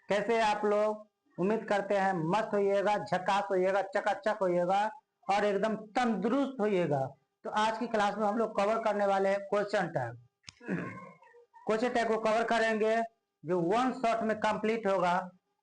कैसे आप लोग? उम्मीद करते हैं मस्त होइएगा, झकास होइएगा, चकाचक होइएगा और एकदम तंदुरुस्त होइएगा। तो आज की क्लास में हम लोग कवर करने वाले हैं क्वेश्चन टैग। क्वेश्चन टैग को कवर करेंगे जो वन शॉट में कंप्लीट होगा।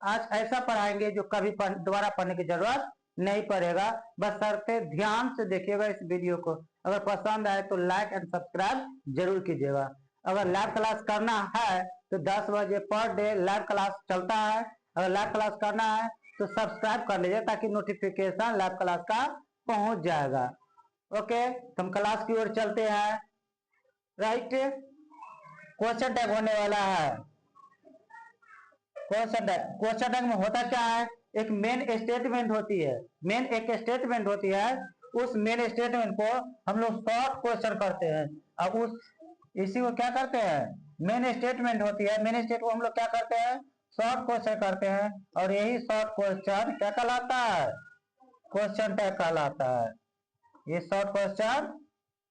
आज ऐसा पढ़ाएंगे जो कभी दोबारा पढ़ने की जरूरत नहीं पड़ेगा। बस शर्ते ध्यान से देखिएगा इस वीडियो को। अगर पसंद आए तो लाइक एंड सब्सक्राइब जरूर कीजिएगा। अगर लाइव क्लास करना है तो 10 बजे पर डे लाइव क्लास चलता है। अगर लाइव क्लास करना है तो सब्सक्राइब कर लीजिए ताकि नोटिफिकेशन लाइव क्लास का पहुंच जाएगा। ओके, तो हम क्लास की ओर चलते हैं। राइट, क्वेश्चन टैग होने वाला है। क्वेश्चन टैग में होता क्या है? एक मेन स्टेटमेंट होती है। मेन एक स्टेटमेंट होती है। उस मेन स्टेटमेंट को हम लोग शॉर्ट क्वेश्चन करते हैं। अब इसी को क्या करते हैं? मेन स्टेटमेंट होती है। मेन स्टेट को हम लोग क्या करते हैं? शॉर्ट क्वेश्चन करते हैं। और यही शॉर्ट क्वेश्चन क्या कहलाता है? क्वेश्चन टैग कहलाता है। ये शॉर्ट क्वेश्चन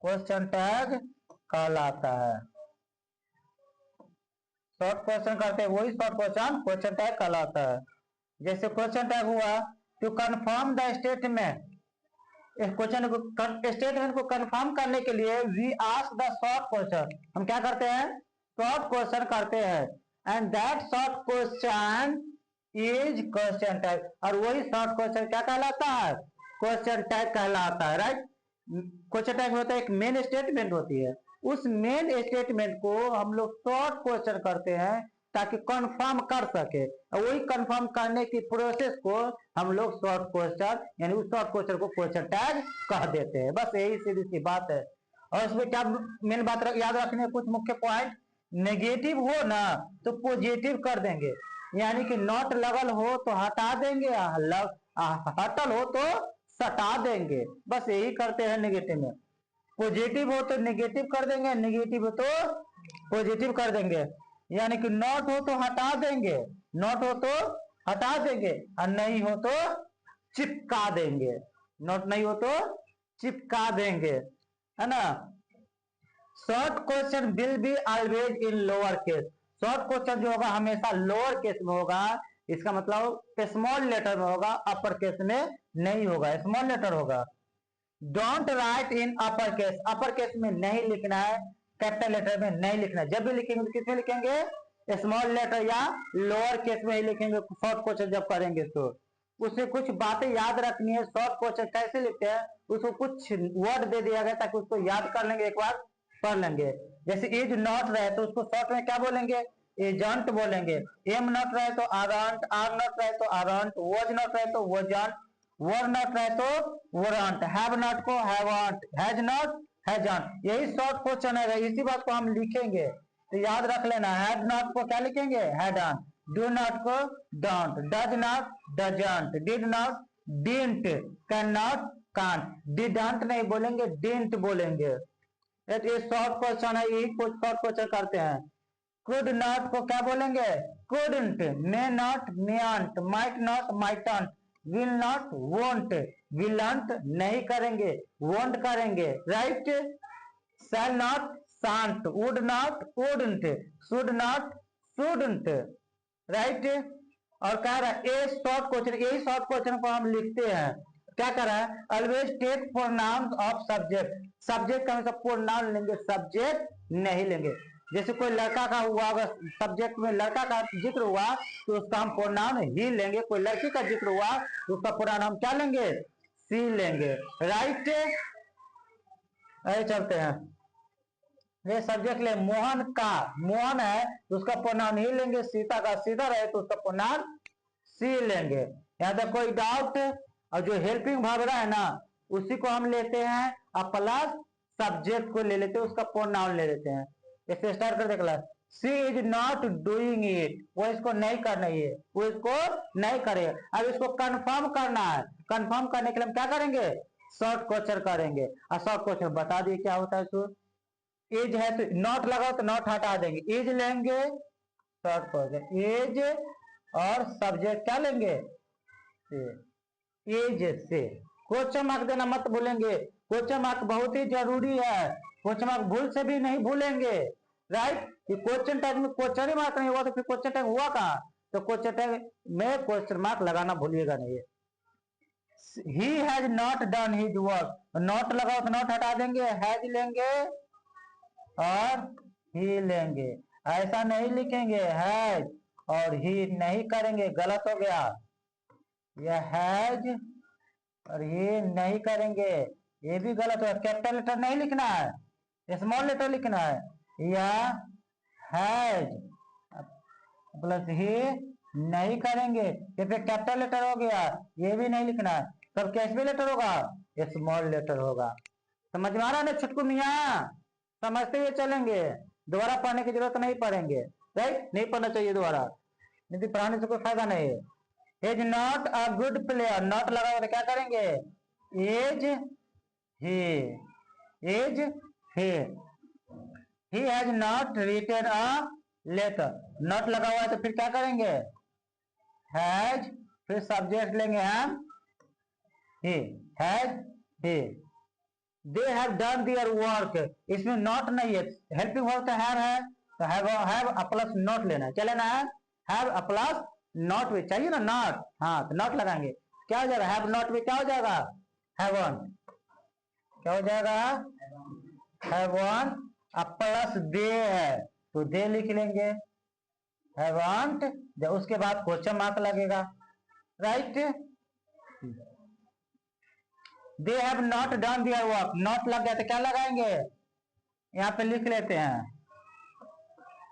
क्वेश्चन टैग कहलाता है। शॉर्ट क्वेश्चन करते हैं वही शॉर्ट क्वेश्चन क्वेश्चन टैग कहलाता है। जैसे क्वेश्चन टैग हुआ टू कंफर्म द स्टेटमेंट। इस क्वेश्चन को स्टेटमेंट को कंफर्म करने के लिए we ask the short question. हम क्या करते हैं? शॉर्ट क्वेश्चन करते हैं। And that short question is question tag. और वही शॉर्ट क्वेश्चन क्या कहलाता है? क्वेश्चन टैग कहलाता है। राइट, क्वेश्चन टैग में होता है एक मेन स्टेटमेंट होती है। उस मेन स्टेटमेंट को हम लोग शॉर्ट क्वेश्चन करते हैं ताकि कंफर्म कर सके। और वही कंफर्म करने की प्रोसेस को हम लोग शॉर्ट क्वेश्चन यानी उस शॉर्ट क्वेश्चन को क्वेश्चन टैग कह देते हैं। बस यही सीधी सी बात है। और इसमें क्या मेन बात याद रखने कुछ मुख्य पॉइंट। नेगेटिव हो ना तो पॉजिटिव कर देंगे, यानी कि नॉट लगल हो तो हटा देंगे, हटल हो तो सटा देंगे। बस यही करते हैं नेगेटिव में। पॉजिटिव हो तो नेगेटिव कर देंगे, नेगेटिव हो तो पॉजिटिव कर देंगे। यानी कि नॉट हो तो हटा देंगे, नॉट हो तो हटा देंगे, और नहीं हो तो चिपका देंगे। नॉट नहीं हो तो चिपका देंगे, है ना। Short question will be always in lower case. Short question जो होगा हमेशा लोअर केस में होगा। इसका मतलब स्मॉल लेटर में होगा, अपर केस में नहीं होगा, स्मॉल लेटर होगा। Don't write in upper case. Upper case में नहीं लिखना है, कैपिटल लेटर में नहीं लिखना है। जब भी लिखेंगे तो किसमें लिखेंगे? स्मॉल लेटर या लोअर केस में ही लिखेंगे शॉर्ट क्वेश्चन जब करेंगे तो। उससे कुछ बातें याद रखनी है। शॉर्ट क्वेश्चन कैसे लिखते हैं उसको कुछ वर्ड दे दिया गया ताकि उसको याद कर लेंगे, एक बार पढ़ लेंगे। जैसे इज नॉट रहे तो उसको शॉर्ट में क्या बोलेंगे? एजेंट बोलेंगे। एम नॉट रहे तो आरंट, आर नॉट रहे तो आरंट, वॉज नॉट रहे तो वॉजंट, वर नॉट रहे तो वरंट, हैव नॉट को हैवंट, हैज नॉट हैजंट। यही शॉर्ट क्वेश्चन है। इसी बात को हम लिखेंगे तो याद रख लेना। हैड नॉट को क्या लिखेंगे? हैडंट, डू नॉट को don't, does not doesn't, did not didn't, can not can't. Didn't नहीं बोलेंगे, डिडंट बोलेंगे। ये शॉर्ट क्वेश्चन है, यही कुछ शॉर्ट क्वेश्चन करते हैं। कुड नॉट को क्या बोलेंगे? Couldn't, may not mayn't, might not mightn't, will not won't, विलंट नहीं करेंगे, वोंट करेंगे। Right, shall not shan't, would not wouldn't, should not shouldn't. Right, और कह रहा है ए शॉर्ट क्वेश्चन, यही शॉर्ट क्वेश्चन को हम लिखते हैं। क्या कर रहा है? Always take pronoun of subject. Subject का मतलब प्रोनाउन लेंगे, सब्जेक्ट नहीं लेंगे। जैसे कोई लड़का का हुआ, अगर सब्जेक्ट में लड़का का जिक्र हुआ तो उसका हम प्रोनाउन ही लेंगे। कोई लड़की का जिक्र हुआ तो उसका प्रोनाउन हम क्या लेंगे? सी लेंगे। राइट, चलते हैं। ये सब्जेक्ट ले मोहन का, मोहन है तो उसका प्रोनाउन ही लेंगे। सीता का सीता रहे तो उसका प्रोनाउन सी लेंगे। यहाँ तक कोई डाउट? और जो हेल्पिंग वर्ब है ना उसी को हम लेते हैं और प्लस सब्जेक्ट को ले लेते हैं, उसका प्रोनाउन ले लेते हैं। इसे स्टार्ट कर दे class. She is not doing it, वो इसको नहीं करना है, वो इसको नहीं करेगा। अब इसको कंफर्म करना है। कंफर्म करने के लिए हम क्या करेंगे? शॉर्ट क्वेश्चन करेंगे। और शॉर्ट क्वेश्चन बता दिए क्या होता है। तो एज है तो नॉट लगाओ तो नॉट हटा देंगे, एज लेंगे शॉर्ट क्वेश्चन, एज और सब्जेक्ट क्या लेंगे? एज से। क्वेश्चन मार्क देना मत भूलेंगे, क्वेश्चन मार्क बहुत ही जरूरी है। क्वेश्चन मार्क भूल से भी नहीं भूलेंगे। राइट, कि क्वेश्चन टैग में क्वेश्चन ही मार्क नहीं हुआ तो फिर क्वेश्चन टैग हुआ कहाँ? तो क्वेश्चन टैग में क्वेश्चन मार्क लगाना भूलिएगा नहीं। He has not done his work, not लगाओ तो नॉट हटा देंगे, हैज लेंगे और ही लेंगे। ऐसा नहीं लिखेंगे हैज और ही नहीं करेंगे, गलत हो गया। यह हैज और ये नहीं करेंगे, ये भी गलत है। कैपिटल लेटर नहीं लिखना है, स्मॉल लेटर लिखना है। या हैज प्लस ही नहीं करेंगे, ये फिर कैपिटल लेटर हो गया, ये भी नहीं लिखना है। तब कैसे लेटर होगा, स्मॉल लेटर होगा। समझ में आ रहा है ना छुटकू मियाँ, समझते हुए चलेंगे, दोबारा पढ़ने की जरूरत नहीं पड़ेंगे, राइट? नहीं पढ़ना चाहिए दोबारा, नहीं पढ़ाने से कोई फायदा नहीं है। Is not a good player, not लगा तो क्या करेंगे, is he has not written a letter, not लगा हुआ है तो फिर क्या करेंगे, हैज, फिर सब्जेक्ट लेंगे हम he, has he, they have done their work, इसमें नॉट नहीं है, हेल्पिंग वर्ब तो है तो हैव अ प्लस नॉट लेना है, क्या लेना है, हैव अ प्लस नॉट भी चाहिए ना, नॉट, हाँ तो नॉट लगाएंगे, क्या हो जाएगा, हैव नॉट भी क्या हो जाएगा, हैवन, क्या हो जाएगा, हैवन प्लस दे है तो दे लिख लेंगे, हैवंट, जब उसके बाद क्वेश्चन मार्क लगेगा, right? They have not done their work, not लग गया तो क्या लगाएंगे, यहाँ पे लिख लेते हैं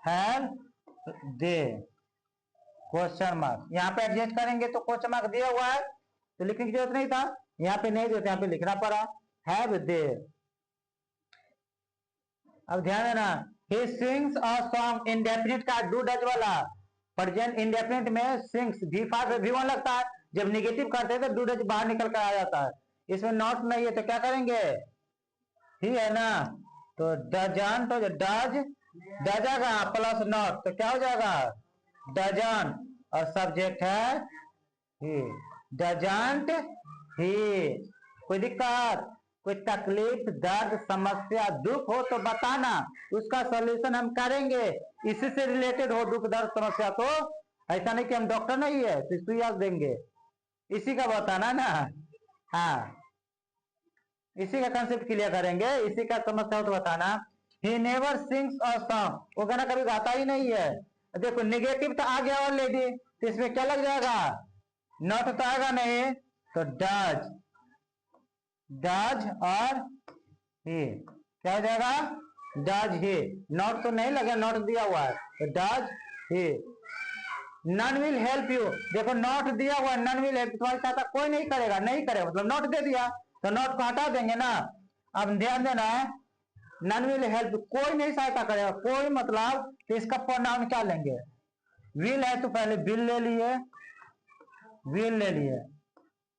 हैव दे क्वेश्चन मार्क, यहाँ पे एडजस्ट करेंगे तो क्वेश्चन मार्क दिया हुआ है तो लिखने की जरूरत नहीं था, यहाँ पे नहीं देते, यहाँ पे लिखना पड़ा हैव दे। अब ध्यान देना, he sings a song, indefinite का डू डज वाला, प्रेजेंट इंडेफिनिट में सिंग्स V5 V1 लगता है, जब निगेटिव करते हैं तो डू डज बाहर निकल कर आ जाता है, इसमें नॉट नहीं है तो क्या करेंगे, ही है ना, तो डजन तो डज डजेगा प्लस नॉट तो क्या हो जाएगा, डजन, और सब्जेक्ट है ही, डजंट ही। कोई दिक्कत, कोई तकलीफ, दर्द, समस्या, दुख हो तो बताना, उसका सॉल्यूशन हम करेंगे, इसी से रिलेटेड हो दुख दर्द समस्या तो, ऐसा नहीं कि हम डॉक्टर नहीं है तो सुइया देंगे, इसी का बताना ना, हाँ इसी का कंसेप्ट क्लियर करेंगे, इसी का समस्या हो तो बताना। He never sings a song, वो गाना कभी गाता ही नहीं है, देखो नेगेटिव तो आ गया ऑलरेडी तो इसमें क्या लग जाएगा, नॉट तो आएगा नहीं तो डज, डज और ही, क्या हो जाएगा, डज ही, नॉट तो नहीं लगे, नॉट दिया हुआ है तो does he. None will help you, देखो नॉट दिया हुआ है, नन विल हेल्प, तुम्हारी सहायता कोई नहीं करेगा, नहीं करेगा मतलब नॉट दे दिया तो नॉट को हटा देंगे ना। अब ध्यान देना है, नन विल हेल्प, कोई नहीं सहायता करेगा, कोई मतलब तो इसका प्रोनाउन क्या लेंगे, विल है तो पहले विल ले लिए, विल ले लिए,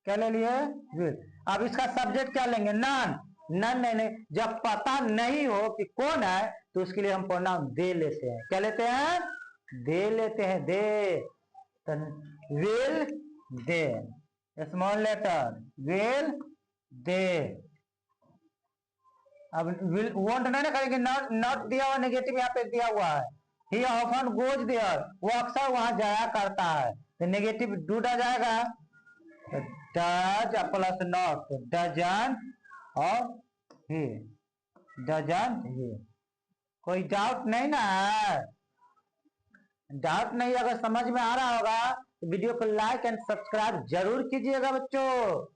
क्या ले लिए, विल। अब इसका सब्जेक्ट क्या लेंगे, नन, नन नहीं, जब पता नहीं हो कि कौन है तो उसके लिए हम प्रोनाउन दे लेते हैं, क्या लेते हैं, दे लेते हैं, दे, तो will they, small letter will they. अब विल वोंट नहीं ना करेंगे, नॉट, नॉट दिया हुआ नेगेटिव यहाँ पे दिया हुआ है, ही ऑफन गोज देयर, वो अक्सर वहां जाया करता है तो नेगेटिव डू डज जाएगा, डज प्लस नॉट तो डजन और ही, डजन ही। कोई डाउट नहीं ना है, डाउट नहीं, अगर समझ में आ रहा होगा तो वीडियो को लाइक एंड सब्सक्राइब जरूर कीजिएगा बच्चों,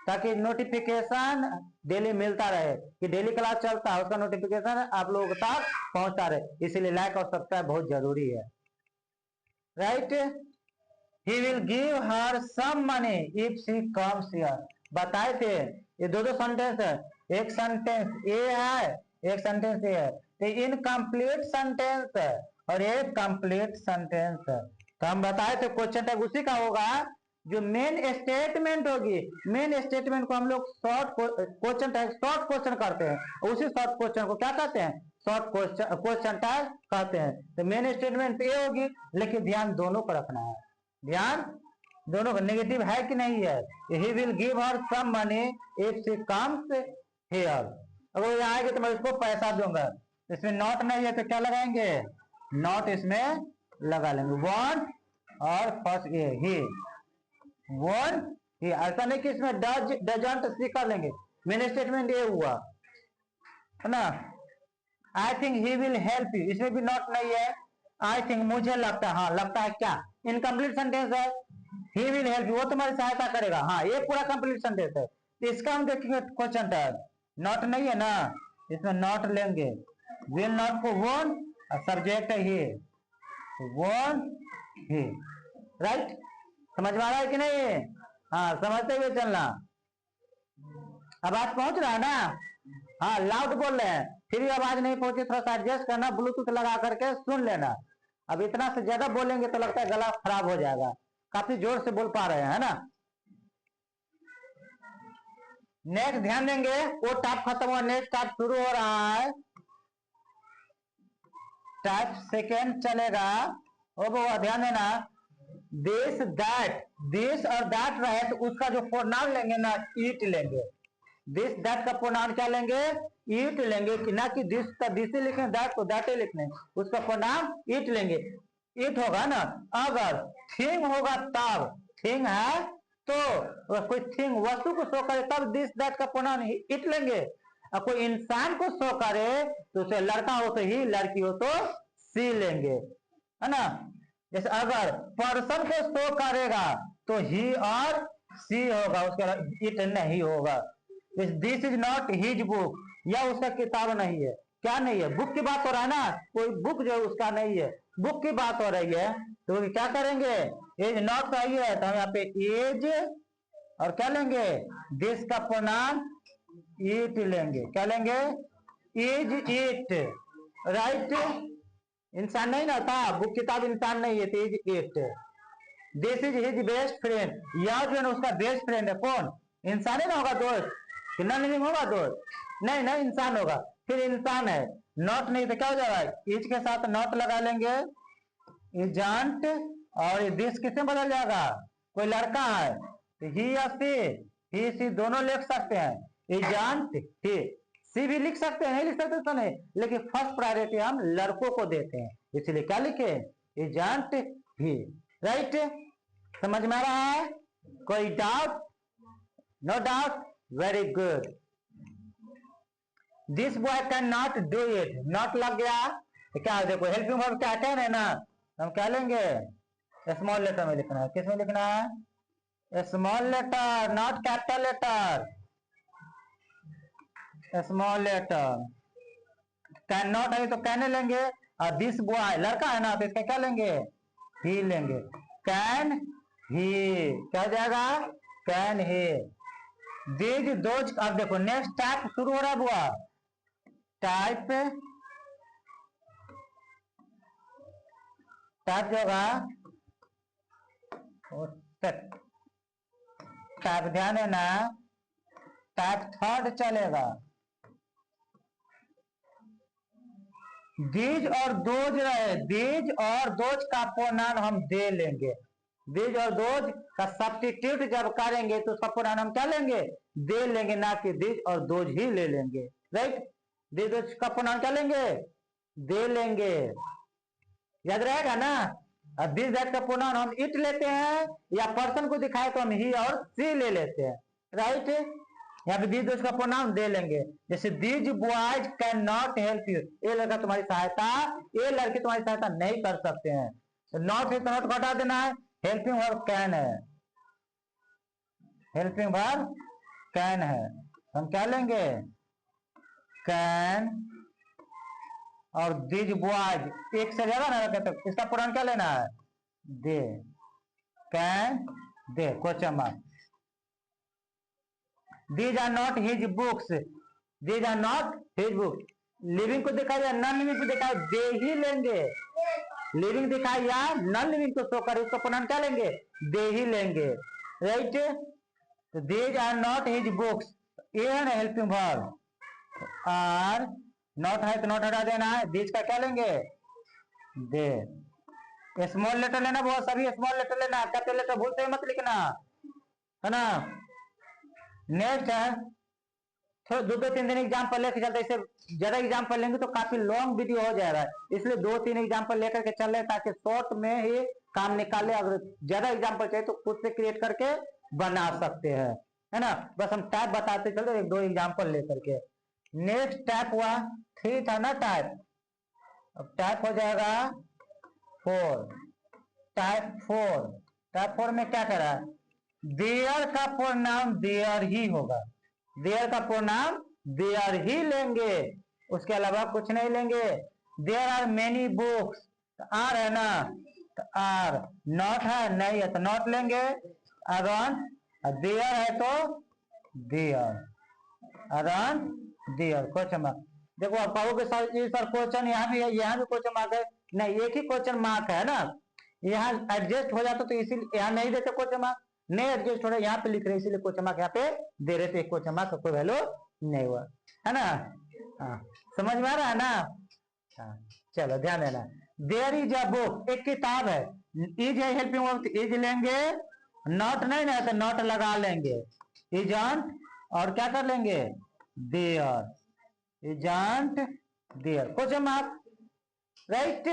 ताकि नोटिफिकेशन डेली मिलता रहे कि डेली क्लास चलता है, उसका नोटिफिकेशन आप लोगों तक पहुंचता रहे, इसीलिए लाइक और सब्सक्राइब बहुत जरूरी है, right? He will give her some money if she comes here, बताए थे ये दो दो सेंटेंस है, एक सेंटेंस ए है, एक सेंटेंस ए है, तो इनकम्प्लीट सेंटेंस है और एक कंप्लीट सेंटेंस है, तो हम बताए थे क्वेश्चन टैग उसी का होगा जो मेन स्टेटमेंट होगी, मेन स्टेटमेंट को हम लोग short question tag, short question करते हैं, उसी शॉर्ट क्वेश्चन को क्या कहते हैं, शॉर्ट क्वेश्चन टैग कहते हैं। तो मेन स्टेटमेंट ये होगी, लेकिन ध्यान दोनों को रखना है, ध्यान दोनों का, नेगेटिव है कि नहीं है, he will give her some money if she comes here, अगर यहाँ आएगी तो मैं उसको पैसा दूंगा, इसमें नॉट नहीं है तो क्या लगाएंगे, नॉट इसमें लगा लेंगे, वांट और फर्स्ट ए ही वोंट ही, ऐसा नहीं कि इसमें डजंट सी कर लेंगे, मेन स्टेटमेंट ये हुआ है ना। I think he will help you, इसमें भी नॉट नहीं है। आई थिंक मुझे लगता है, हाँ लगता है क्या, इनकम्प्लीट सेंटेंस है। ही विल हेल्प यू, वो तुम्हारी सहायता करेगा, हाँ ये पूरा कंप्लीट सेंटेंस है। तो इसका हम देखेंगे क्वेश्चन टैग, नॉट नहीं है ना, इसमें नॉट लेंगे। विल नॉट को वोंट, सब्जेक्ट है ही, वोंट ही, राइट। समझ में आ रहा है कि नहीं? हाँ समझते हुए चलना। अब आज पहुंच रहा है ना? हाँ लाउड बोल रहे हैं, फिर भी आवाज नहीं पहुंची, थोड़ा सा एडजस्ट करना, ब्लूटूथ लगा करके सुन लेना। अब इतना से ज्यादा बोलेंगे तो लगता है गला खराब हो जाएगा, काफी जोर से बोल पा रहे हैं, है ना। नेक्स्ट ध्यान देंगे, वो टाइप खत्म हुआ, नेक्स्ट टाइप शुरू हो रहा है। टाइप सेकेंड चलेगा, ओ वो ध्यान देना, दिस दैट, दिस और दैट रहे तो उसका जो प्रोनाउन लेंगे ना, ईट लेंगे। दिस दैट का प्रोनाउन क्या लेंगे? ईट लेंगे, कि ना कि दिस का दिस ही लिखने, दैट को दैट ही लिखने, उसका प्रोनाउन ईट लेंगे। ईट होगा ना, अगर थिंग होगा तब, थिंग है तो कोई थिंग वस्तु को शो करे तब दिस दैट का प्रोनाउन ईट लेंगे। और कोई इंसान को शो करे तो उसे लड़का हो तो ही, लड़की हो तो सी लेंगे, है ना। जैसे अगर पर्सन को शो करेगा तो ही और सी होगा, उसके इट नहीं होगा। This is not his book, या उसका किताब नहीं है, क्या नहीं है, बुक की बात हो रहा है ना, कोई बुक जो है उसका नहीं है, बुक की बात हो रही है, तो क्या करेंगे, एज नॉट का ही है तो हम यहाँ पे एज और क्या लेंगे, दिस का प्रोनाउन इट लेंगे, क्या लेंगे, इज इट, राइट। इंसान नहीं ना था, बुक किताब इंसान नहीं है, तो is it. This is his best friend, यह जो है ना उसका बेस्ट फ्रेंड है, कौन, इंसान ही ना होगा दोस्त, कि नॉन लिविंग होगा दोस्त, नहीं ना इंसान होगा, फिर इंसान है, नॉट नहीं तो क्या हो जाएगा, इज के साथ नॉट लगा लेंगे, इजंट, और दिस किससे बदल जाएगा, कोई लड़का है तो ही या सी, ही सी दोनों लिख सकते हैं, इजंट ही, सी भी लिख सकते हैं, नहीं लिख सकते तो नहीं, लेकिन फर्स्ट प्रायोरिटी हम लड़कों को देते हैं, इसलिए क्या लिखे, इजंट ही, राइट। समझ में आ रहा है, कोई doubt, no doubt, very good. This boy can not do it, not लग गया तो क्या देखो, हेल्पिंग वर्ब क्या कहना है ना, हम क्या लेंगे, स्मॉल लेटर में लिखना है, किस में लिखना है, small letter, not capital letter, small letter. Can not है तो कहने लेंगे, और दिस बॉय लड़का है ना तो इसका क्या लेंगे, ही लेंगे, कैन ही, क्या हो जाएगा, कैन ही, दीज दोज। अब देखो नेक्स्ट टाइप शुरू हो रहा है बुआ, टाइप, टाइप जो होगा टाइप, ध्यान है ना, टाइप थर्ड चलेगा, दीज और दोज रहे, दीज और दोज का प्रोनाउन हम दे लेंगे, दीज और दोज का सब्स्टिट्यूट जब करेंगे तो उसका प्रोनाउन हम क्या लेंगे, दे लेंगे, ना कि दीज और दोज ही ले लेंगे, राइट। दीज दोज का प्रोनाउन क्या लेंगे, दे लेंगे, याद रहेगा ना। अब दिस दैट का प्रोनाउन हम इट लेते हैं, या पर्सन को दिखाए तो हम ही और सी ले लेते हैं, राइट। यहाँ पे दीज दोज का प्रोनाउन दे लेंगे, जैसे these boys can not help you, ये लड़का तुम्हारी सहायता, ये लड़के तुम्हारी सहायता नहीं कर सकते हैं, तो नॉट है तो नॉट घटा देना है, हेल्पिंग वर्ब कैन है, हेल्पिंग वर्ब कैन है, हम क्या लेंगे, कैन, और दीज बॉयज एक से ज्यादा ना रखे तो इसका प्रोनाउन क्या लेना है, they, can they, question mark. These are not his books, these are not his books, living को दिखाई या नॉन लिविंग को दिखाई, दे ही लेंगे, लिविंग दिखाई या नॉन लिविंग को शो करे उसका प्रोनाउन क्या लेंगे, दे ही लेंगे, राइट। तो these are not his books, ये है ना हेल्पिंग वर्ब, आर नॉट है तो नॉट हटा देना है, दीज का क्या लेंगे, दे, स्मॉल लेटर लेना, बहुत सभी स्मॉल लेटर लेना, कैपिटल लेटर भूलते मत लिखना, है ना। नेक्स्ट है, थोड़ा दो दो तीन दिन एग्जाम्पल लेकर चलते, इससे ज्यादा एग्जाम्पल लेंगे तो काफी लॉन्ग वीडियो हो जाएगा, इसलिए दो तीन एग्जाम्पल लेकर के चल रहे ताकि शॉर्ट में ही काम निकाले। अगर ज्यादा एग्जाम्पल चाहिए तो खुद से क्रिएट करके बना सकते हैं, है ना। बस हम टाइप बताते चलो, एक दो एग्जाम्पल लेकर के। नेक्स्ट टाइप हुआ, 3 था ना टाइप, अब टाइप हो जाएगा 4। टाइप 4 में क्या कह रहा है, देयर का प्रोनाउन देयर ही होगा, देयर का प्रोनाउन देयर ही लेंगे, उसके अलावा कुछ नहीं लेंगे। There are many books, are है ना, तो आर। नॉट है, नहीं है, तो नॉट लेंगे। अराउंड, देयर है तो there, around there, question mark. देखो आप कहोगे सर ये सर क्वेश्चन यहाँ भी है, यहाँ भी क्वेश्चन मार्क है, नहीं एक ही क्वेश्चन मार्क है ना, यहाँ एडजस्ट हो जाता तो इसीलिए यहाँ नहीं देते क्वेश्चन मार्क, नहीं एडजस्ट हो रहा, यहाँ पे लिख रहे इसीलिए क्वेश्चन मार्क यहाँ पे दे रहे थे, क्वेश्चन मार्क का कोई वैल्यू नहीं हुआ, है ना। हाँ, समझ में आ रहा है ना। हाँ, चलो ध्यान देना। देयर इज अ बुक, एक किताब है, इज है हेल्पिंग वर्ब, इज लेंगे, नॉट नहीं ना तो नॉट लगा लेंगे, इजंट और क्या कर लेंगे, there, isn't there, question mark, right.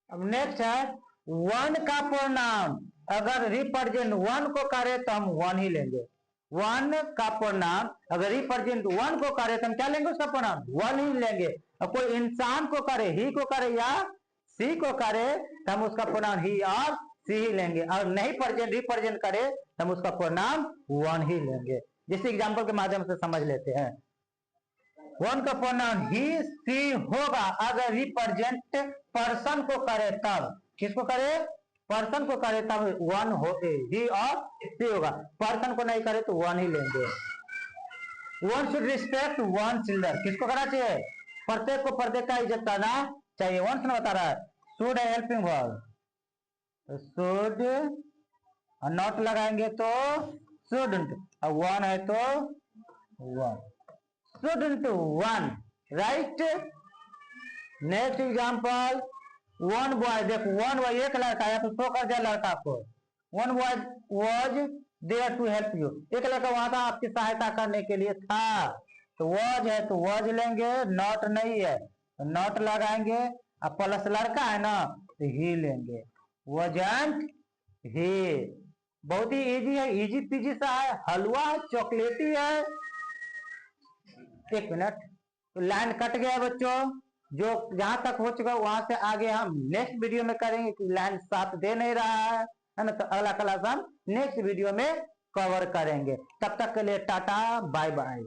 अब नेक्स्ट है वन का प्रोनाउन, अगर रिप्रेजेंट वन को करे तो हम वन ही लेंगे, वन का प्रोनाउन अगर रिप्रेजेंट वन को करे तो हम क्या लेंगे, उसका प्रोनाउन वन ही लेंगे। और कोई इंसान को करे, ही को करे या सी को करे तो हम उसका प्रोनाउन ही और सी ही लेंगे, और नहीं रिप्रेजेंट करे तो हम उसका प्रोनाउन वन ही लेंगे। जिस एग्जाम्पल के माध्यम से समझ लेते हैं, वन का प्रोनाउन ही सी होगा अगर रिप्रेजेंट पर्सन को करे तब, किसको करे, पर्सन को करे तब वन हो, ही और सी होगा, पर्सन को नहीं करे तो वन ही लेंगे। One should respect one children, किसको करना चाहिए, प्रत्येक को प्रत्येक का इज्जत करना चाहिए, वन से बता रहा है। शुड है हेल्पिंग वर्ब, शुड, नॉट लगाएंगे तो शुडंट, और वन है तो one, shouldn't one, right. Next example, one boy, देखो वन बॉय एक लड़का है तो शो कर दिया लड़का को, one boy was there to help you, एक लड़का वहां था आपकी सहायता करने के लिए था, तो वाज है तो वाज लेंगे, नॉट नहीं है तो नॉट लगाएंगे, अब प्लस लड़का है ना तो ही लेंगे, वजंट ही। बहुत ही इजी है, इजी पीजी सा है, हलवा है, चॉकलेटी है। एक मिनट, तो लाइन कट गया बच्चों, जो जहां तक हो चुका वहां से आगे हम नेक्स्ट वीडियो में करेंगे, कि लाइन साथ दे नहीं रहा है ना, तो अगला क्लास हम नेक्स्ट वीडियो में कवर करेंगे। तब तक के लिए टाटा बाय बाय।